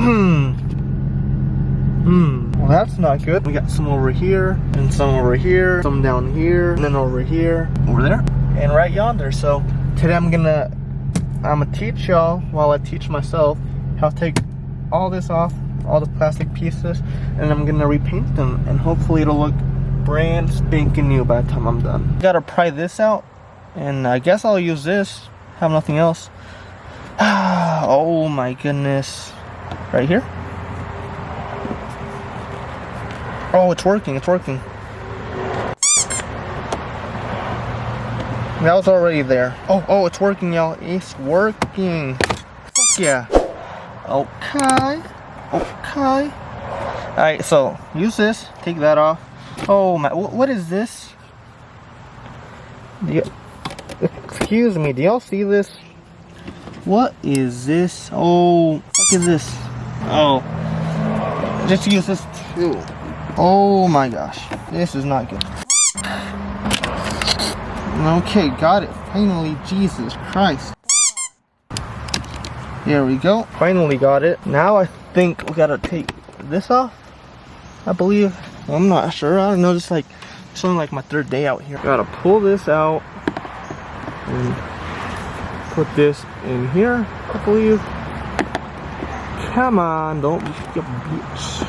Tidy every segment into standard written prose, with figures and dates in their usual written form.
Well, that's not good. We got some over here, and some over here, some down here, and then over here, over there, and right yonder. So today I'm gonna teach y'all, while I teach myself, how to take all this off, all the plastic pieces, and I'm gonna repaint them, and hopefully it'll look brand spanking new by the time I'm done. Gotta pry this out, and I guess I'll use this. Have nothing else. Oh my goodness. Right here. Oh, it's working, it's working. That was already there. Oh, it's working, y'all. It's working. Fuck yeah. Okay. Alright, so use this. Take that off. Oh my, what is this? Excuse me, do y'all see this? What is this? Oh, what is this? Oh, just use this too. Oh my gosh, this is not good. Okay, got it. Finally, Jesus Christ. Here we go. Finally got it. Now I think we gotta take this off, I believe. I'm not sure. I don't know. Just like it's only like my third day out here. Gotta pull this out and put this in here, I believe. Come on, don't be a bitch.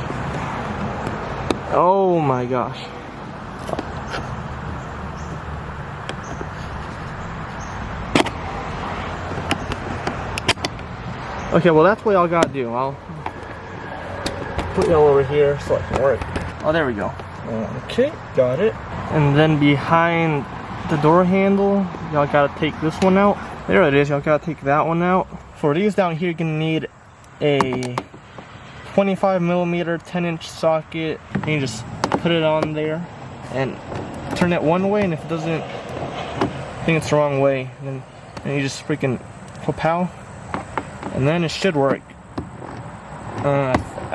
Oh my gosh. Okay, well that's what y'all gotta do. I'll put y'all over here so it can work. Oh, there we go. Okay, got it. And then behind the door handle, y'all gotta take this one out. There it is, y'all gotta take that one out. For these down here, you're gonna need a 25mm 10-inch socket. And you just put it on there and turn it one way, and if it doesn't, I think it's the wrong way, then you just freaking pow, and then it should work. I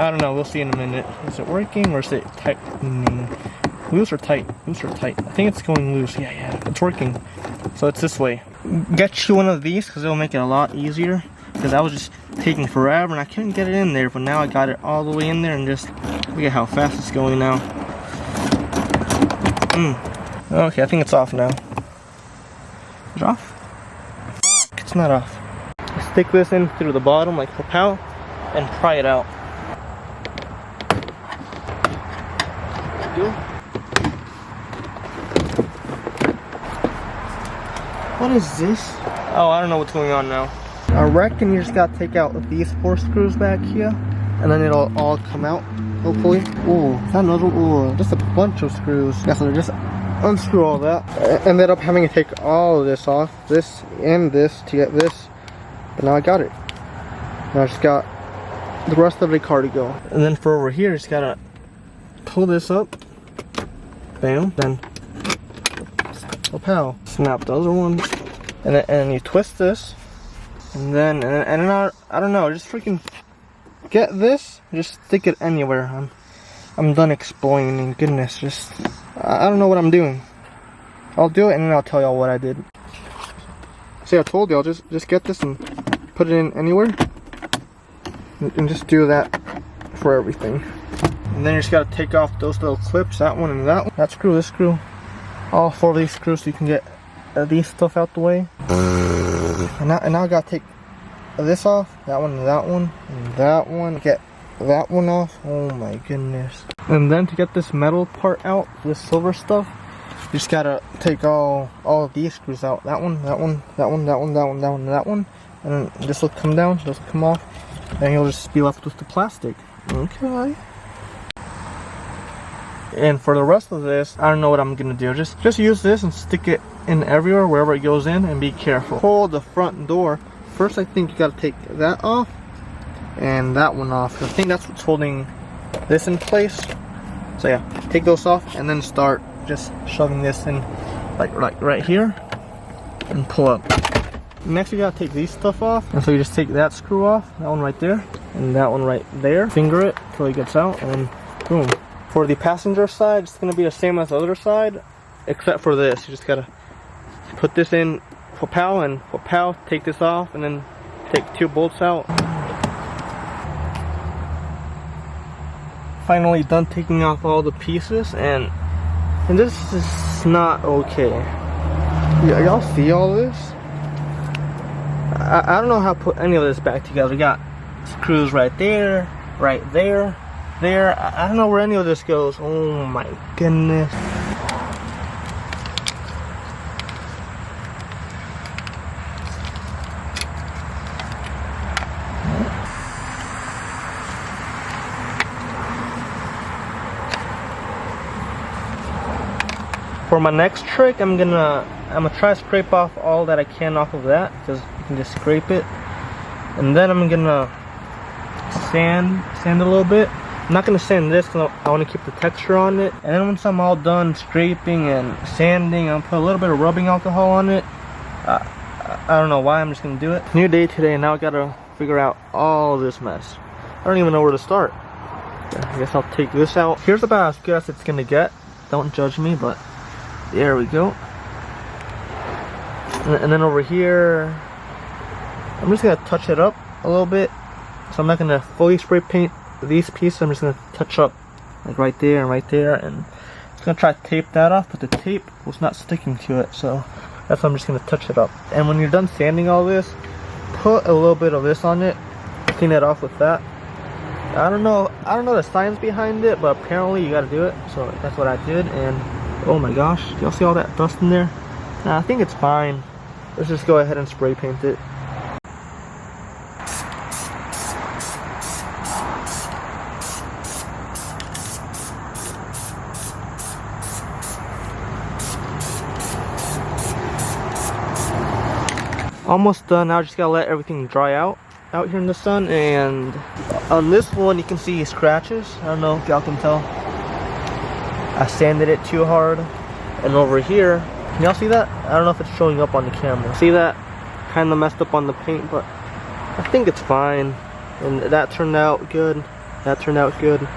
don't know, we'll see in a minute. Is it working or is it tightening? Loose or tight? Loose or tight? I think it's going loose. Yeah, it's working. So it's this way. Get you one of these because it'll make it a lot easier. Because I was just taking forever and I couldn't get it in there, but now I got it all the way in there, and just look at how fast it's going now. Okay, I think it's off now. Is it off? Fuck, it's not off. Stick this in through the bottom like pow and pry it out. What is this? Oh, I don't know what's going on now. I reckon you just gotta take out these 4 screws back here, and then it'll all come out, hopefully. Oh, is that another? Oh, just a bunch of screws. Yeah, so just unscrew all that. I ended up having to take all of this off, this and this, to get this. But now I got it. Now I just got the rest of the car to go. And then for over here, just gotta pull this up. Bam. Then, oh pow. Snap the other one. And then you twist this. And then I don't know, just freaking get this, just stick it anywhere. I'm done explaining, goodness, just, I don't know what I'm doing. I'll do it and then I'll tell y'all what I did. See, I told y'all, just get this and put it in anywhere. And just do that for everything. And then you just gotta take off those little clips, that one and that one. That screw, this screw. All 4 of these screws so you can get these stuff out the way. And now I gotta take this off, that one, and that one, and that one. Get that one off. Oh my goodness. And then to get this metal part out, this silver stuff, you just gotta take all of these screws out. That one, that one, that one, that one, that one, that one, that one. And then this will come down, this will come off, and you'll just be left with the plastic. Okay. And for the rest of this, I don't know what I'm gonna do. Just use this and stick it in everywhere, wherever it goes in, and be careful. Hold the front door. First, I think you gotta take that off and that one off. I think that's what's holding this in place. So yeah, take those off and then start just shoving this in like right here and pull up. Next, you gotta take these stuff off, and so you just take that screw off, that one right there, and that one right there. Finger it till it gets out, and then boom. For the passenger side, it's gonna be the same as the other side, except for this. You just gotta put this in, pow, and pow, take this off, and then take 2 bolts out. finally done taking off all the pieces, and this is not okay. Y'all see all this? I don't know how to put any of this back together. We got screws right there, there. I don't know where any of this goes. Oh my goodness. For my next trick, I'm gonna try to scrape off all that I can off of that, because you can just scrape it. And then I'm gonna sand a little bit. I'm not gonna sand this because I want to keep the texture on it. And then once I'm all done scraping and sanding, I'll put a little bit of rubbing alcohol on it. I don't know why, I'm just gonna do it. New day today, and now I gotta figure out all this mess. I don't even know where to start. I guess I'll take this out. Here's about as good as it's gonna get. Don't judge me, but there we go. And then over here, I'm just gonna touch it up a little bit. So I'm not gonna fully spray paint these pieces. I'm just gonna touch up like right there and right there, and I'm just gonna try to tape that off, but the tape was not sticking to it, so that's why I'm just gonna touch it up. And when you're done sanding all this, put a little bit of this on it, clean it off with that. I don't know the science behind it, but apparently you gotta do it, so that's what I did. And oh my gosh, y'all see all that dust in there? Nah, I think it's fine. Let's just go ahead and spray paint it. Almost done. Now I just gotta let everything dry out here in the sun. And on this one you can see scratches. I don't know if y'all can tell. I sanded it too hard. And over here, can y'all see that? I don't know if it's showing up on the camera. See that? Kind of messed up on the paint, but I think it's fine. And that turned out good. That turned out good.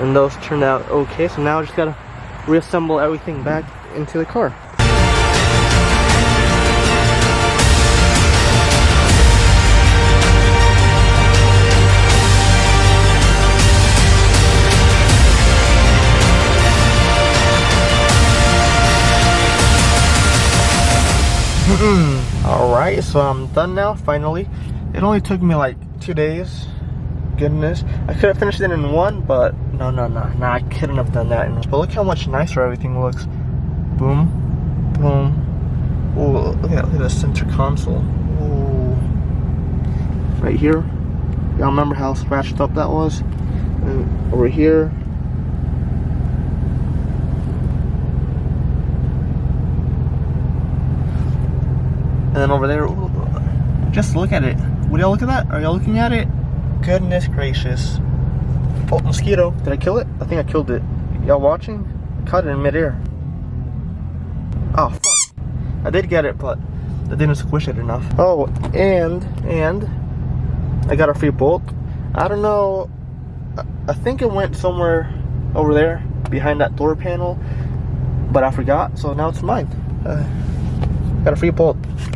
And those turned out okay. So now I just gotta reassemble everything back into the car. Alright, so I'm done now, finally. It only took me like 2 days. Goodness. I could have finished it in one, but no, I couldn't have done that. But look how much nicer everything looks. Boom. Boom. Oh, look at the center console. Oh. Right here. Y'all remember how scratched up that was? And over here. And then over there, ooh, just look at it. Would y'all look at that? Are y'all looking at it? Goodness gracious. Oh, mosquito. Did I kill it? I think I killed it. Y'all watching? I caught it in midair. Oh, fuck. I did get it, but I didn't squish it enough. Oh, and I got a free bolt. I don't know. I think it went somewhere over there behind that door panel, but I forgot, so now it's mine. Got a free bolt.